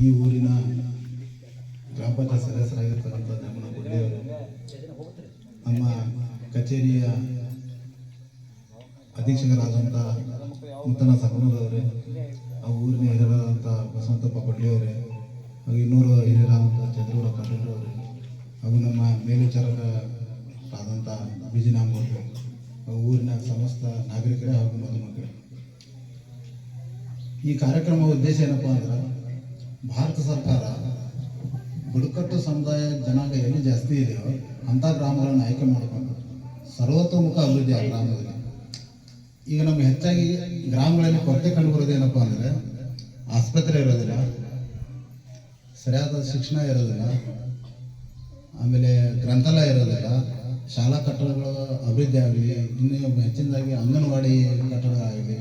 ಈ ಊರಿನ ಗ್ರಾಮ ಪಂಚಾಯತ್ ಸದಸ್ಯರಾಗಿರ್ತಕ್ಕಂಥ ನಮ್ಮನ ಗುಡ್ಡೆಯವರು ನಮ್ಮ ಕಚೇರಿಯ ಅಧೀಕ್ಷಕರಾದಂಥ ಮುತ್ತನ ಸಕನೂರವರೇ, ಆ ಊರಿನ ಹಿರಿಯರಾದಂಥ ಬಸವಂತಪ್ಪ ಕೊಡ್ಲಿಯವರೇ, ಹಾಗೂ ಇನ್ನೂರು ಹಿರಿಯರಾದಂಥ ಚಂದ್ರೂರ ಕಟೀಲ್ರವರೇ, ಹಾಗೂ ನಮ್ಮ ಮೇಲ್ವಿಚಾರಕರಾದಂಥ ಬಿಜಿನಾಮಗೌಡರು, ಹಾಗೂ ಊರಿನ ಸಮಸ್ತ ನಾಗರಿಕರೇ ಹಾಗೂ ಮಧುಮಕ್ಕಳೇ, ಈ ಕಾರ್ಯಕ್ರಮದ ಉದ್ದೇಶ ಏನಪ್ಪ ಅಂದ್ರೆ, ಭಾರತ ಸರ್ಕಾರ ಬುಡಕಟ್ಟು ಸಮುದಾಯ ಜನಾಂಗ ಎಲ್ಲಿ ಜಾಸ್ತಿ ಇದೆಯೋ ಅಂಥ ಗ್ರಾಮಗಳನ್ನು ಆಯ್ಕೆ ಮಾಡಿಕೊಂಡು ಸರ್ವತೋಮುಖ ಅಭಿವೃದ್ಧಿ ಆ ಗ್ರಾಮದಲ್ಲಿ. ಈಗ ನಮ್ಗೆ ಹೆಚ್ಚಾಗಿ ಗ್ರಾಮಗಳಲ್ಲಿ ಕೊರತೆ ಕಂಡುಬರೋದು ಏನಪ್ಪ ಅಂದರೆ, ಆಸ್ಪತ್ರೆ ಇರೋದಿಲ್ಲ, ಸರಿಯಾದ ಶಿಕ್ಷಣ ಇರೋದಿಲ್ಲ, ಆಮೇಲೆ ಗ್ರಂಥಾಲಯ ಇರೋದಿಲ್ಲ, ಶಾಲಾ ಕಟ್ಟಡಗಳ ಅಭಿವೃದ್ಧಿ ಆಗಲಿ, ಇನ್ನೂ ಹೆಚ್ಚಿನದಾಗಿ ಅಂಗನವಾಡಿ ಕಟ್ಟಡಗಳಾಗಲಿ.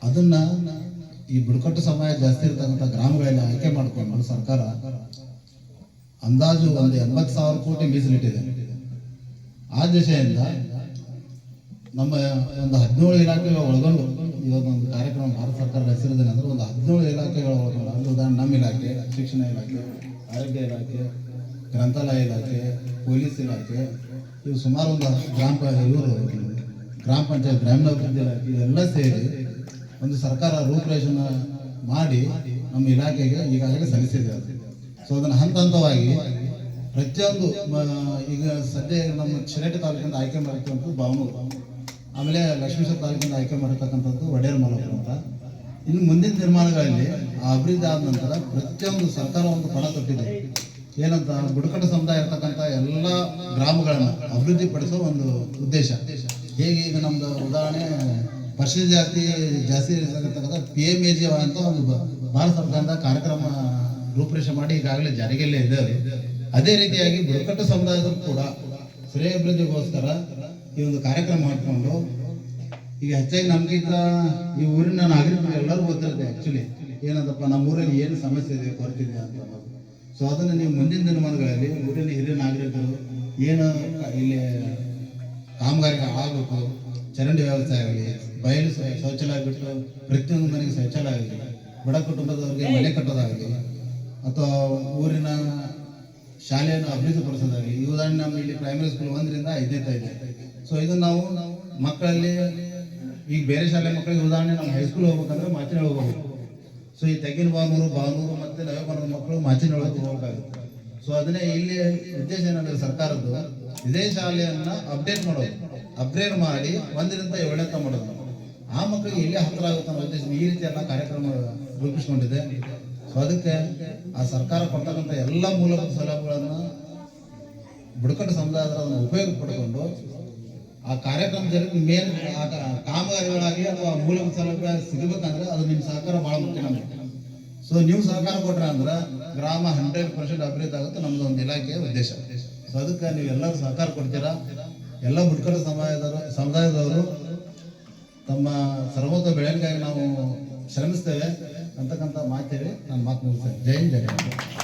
ಅದನ್ನು ಈ ಬುಡಕಟ್ಟು ಸಮಯ ಜಾಸ್ತಿ ಇರ್ತಕ್ಕಂಥ ಗ್ರಾಮಗಳಲ್ಲಿ ಆಯ್ಕೆ ಮಾಡಿಕೊಂಡು ಸರ್ಕಾರ ಅಂದಾಜು ಒಂದು 80,000 ಕೋಟಿ ಮೀಸಲಿಟ್ಟಿದೆ. ಆ ದಿಶೆಯಿಂದ ನಮ್ಮ ಒಂದು 17 ಇಲಾಖೆಗಳು ಒಳಗೊಂಡು ಇವತ್ತೊಂದು ಕಾರ್ಯಕ್ರಮ ಭಾರತ ಸರ್ಕಾರ ನಡೆಸಿರೋದೇನೆ ಅಂದರೆ, ಒಂದು 17 ಇಲಾಖೆಗಳು ಒಳಗೊಂಡು, ಅಂದರೆ ಉದಾಹರಣೆ ನಮ್ಮ ಇಲಾಖೆ, ಶಿಕ್ಷಣ ಇಲಾಖೆ, ಆರೋಗ್ಯ ಇಲಾಖೆ, ಗ್ರಂಥಾಲಯ ಇಲಾಖೆ, ಪೊಲೀಸ್ ಇಲಾಖೆ, ಇವು ಸುಮಾರು ಒಂದು ಗ್ರಾಮ ಪಂಚಾಯತ್, ಗ್ರಾಮೀಣಾಭಿವೃದ್ಧಿ ಇಲಾಖೆ, ಇವೆಲ್ಲ ಸೇರಿ ಒಂದು ಸರ್ಕಾರ ರೂಪುರೇಷೆನ ಮಾಡಿ ನಮ್ಮ ಇಲಾಖೆಗೆ ಈಗಾಗಲೇ ಸಲ್ಲಿಸಿದೆ. ಸೊ ಅದನ್ನು ಹಂತ ಹಂತವಾಗಿ ಪ್ರತಿಯೊಂದು, ಈಗ ಸದ್ಯ ನಮ್ಮ ಶಿರಟ್ಟಿ ತಾಲೂಕಿಂದ ಆಯ್ಕೆ ಮಾಡಿರ್ತಕ್ಕಂಥದ್ದು ಬಾವನೂರು, ಆಮೇಲೆ ಲಕ್ಷ್ಮೀಶ್ವರ ತಾಲೂಕಿಂದ ಆಯ್ಕೆ ಮಾಡಿರ್ತಕ್ಕಂಥದ್ದು ಒಡೆಯರ್ ಮಲಪುರ ಅಂತ. ಇನ್ನು ಮುಂದಿನ ನಿರ್ಮಾಣಗಳಲ್ಲಿ ಆ ಅಭಿವೃದ್ಧಿ ಆದ ನಂತರ ಪ್ರತಿಯೊಂದು ಸರ್ಕಾರ ಒಂದು ಪಣ ಕೊಟ್ಟಿದೆ. ಏನಂತ, ಬುಡಕಟ್ಟು ಸಮುದಾಯ ಇರ್ತಕ್ಕಂಥ ಎಲ್ಲ ಗ್ರಾಮಗಳನ್ನು ಅಭಿವೃದ್ಧಿ ಪಡಿಸೋ ಒಂದು ಉದ್ದೇಶ. ಹೇಗೆ ಈಗ ನಮ್ದು ಉದಾಹರಣೆ, ಪರಿಶಿಷ್ಟ ಜಾಸ್ತಿ ಇರತಕ್ಕಂಥ PMAGY ಅಂತ ಒಂದು ಭಾರತ ಸರ್ಕಾರದ ಕಾರ್ಯಕ್ರಮ ರೂಪುರೇಷೆ ಮಾಡಿ ಈಗಾಗಲೇ ಜಾರಿಗೆಲ್ಲೇ ಇದೆ. ಅದೇ ರೀತಿಯಾಗಿ ಬುಡಕಟ್ಟು ಸಮುದಾಯದವರು ಕೂಡ ಶ್ರೇಯಾಭಿವೃದ್ಧಿಗೋಸ್ಕರ ಈ ಒಂದು ಕಾರ್ಯಕ್ರಮ ಮಾಡಿಕೊಂಡು, ಈಗ ಹೆಚ್ಚಾಗಿ ನಮ್ಗಿಂತ ಈ ಊರಿನ ನಾಗರಿಕರು ಎಲ್ಲರೂ ಗೊತ್ತಿರುತ್ತೆ ಆ್ಯಕ್ಚುಲಿ ಏನಂತಪ್ಪ ನಮ್ಮ ಊರಲ್ಲಿ ಏನು ಸಮಸ್ಯೆ ಇದೆ, ಕೊರತೆ ಇದೆ ಅಂತ ಅನ್ನೋದು. ಸೊ ಅದನ್ನು ನೀವು ಮುಂದಿನ ದಿನಮಾನಗಳಲ್ಲಿ ಊರಿನ ಹಿರಿಯ ನಾಗರಿಕರು ಏನು ಇಲ್ಲಿ ಕಾಮಗಾರಿಗಳು ಆಗಬೇಕು, ಚರಂಡಿ ವ್ಯವಸ್ಥೆ ಆಗಲಿ, ಬಯಲು ಶೌಚಾಲಯ ಬಿಟ್ಟು ಪ್ರತಿಯೊಂದು ಮನೆಗೆ ಶೌಚಾಲಯ ಆಗಲಿ, ಬಡ ಕುಟುಂಬದವರಿಗೆ ಮನೆ ಕಟ್ಟೋದಾಗಲಿ, ಅಥವಾ ಊರಿನ ಶಾಲೆಯನ್ನು ಅಭಿವೃದ್ಧಿಪಡಿಸೋದಾಗಲಿ. ಈ ಉದಾಹರಣೆ ನಮ್ಮ ಇಲ್ಲಿ ಪ್ರೈಮರಿ ಸ್ಕೂಲ್ 1ರಿಂದ 5ನೇ ಇದೆ. ಸೊ ಇದನ್ನು ನಾವು ಮಕ್ಕಳಲ್ಲಿ, ಈಗ ಬೇರೆ ಶಾಲೆ ಮಕ್ಕಳಿಗೆ ಉದಾಹರಣೆ ನಮ್ಮ ಹೈಸ್ಕೂಲ್ ಹೋಗ್ಬೇಕಂದ್ರೆ ಮಾಚಿನೊಳಗೆ ಹೋಗ್ಬೇಕು. ಸೊ ಈ ತೆಗಿನ ಬಾನೂರು ಮತ್ತು ನವೇಬಾನೂರು ಮಕ್ಕಳು ಮಾಚಿನೊಳಗೆ ಹೋಗ್ಬೇಕಾಗುತ್ತೆ. ಸೊ ಅದನ್ನೇ ಇಲ್ಲಿ ಉದ್ದೇಶ ಏನಂದರೆ ಸರ್ಕಾರದ್ದು, ಇದೇ ಶಾಲೆಯನ್ನು ಅಪ್ಗ್ರೇಡ್ ಮಾಡಿ 1ರಿಂದ 7ನೇ ಮಾಡೋದು, ಆ ಮಕ್ಕಳಿಗೆ ಎಲ್ಲಿ ಹತ್ತಿರ ಆಗುತ್ತೆ ಅನ್ನೋ ಉದ್ದೇಶ ಈ ರೀತಿ ಎಲ್ಲ ಕಾರ್ಯಕ್ರಮ ರೂಪಿಸ್ಕೊಂಡಿದೆ. ಸೊ ಅದಕ್ಕೆ ಆ ಸರ್ಕಾರ ಕೊಡ್ತಕ್ಕಂಥ ಎಲ್ಲ ಮೂಲಭೂತ ಸೌಲಭ್ಯಗಳನ್ನು ಬುಡಕಟ್ಟು ಸಮುದಾಯದ ಉಪಯೋಗ ಪಡ್ಕೊಂಡು ಆ ಕಾರ್ಯಕ್ರಮದಲ್ಲಿ ಮೇನ್ ಕಾಮಗಾರಿಗಳಾಗಲಿ ಅಥವಾ ಮೂಲಭೂತ ಸೌಲಭ್ಯ ಸಿಗಬೇಕಂದ್ರೆ ಅದು ನಿಮ್ಮ ಸಹಕಾರ ಭಾಳ ಮುಖ್ಯ ನಮಗೆ. ಸೊ ನೀವು ಸಹಕಾರ ಕೊಟ್ರೆ ಅಂದ್ರೆ ಗ್ರಾಮ 100% ಅಭಿವೃದ್ಧಿ ಆಗುತ್ತೆ, ನಮ್ದು ಒಂದು ಇಲಾಖೆಯ ಉದ್ದೇಶ. ಸೊ ಅದಕ್ಕೆ ನೀವೆಲ್ಲರೂ ಸಹಕಾರ ಕೊಡ್ತೀರಾ. ಎಲ್ಲ ಬುಡಕಟ್ಟು ಸಮುದಾಯದವರು ತಮ್ಮ ಸರ್ವೋತ್ತಮ ಬೆಳವಣಿಗೆಗಾಗಿ ನಾವು ಶ್ರಮಿಸ್ತೇವೆ ಅಂತಕ್ಕಂಥ ಮಾತೇಳಿ ನಾನು ಮಾತು ಮುಗಿಸ್ತೇನೆ. ಜೈ ಹಿಂದ್, ಜೈ ಭಾರತ್.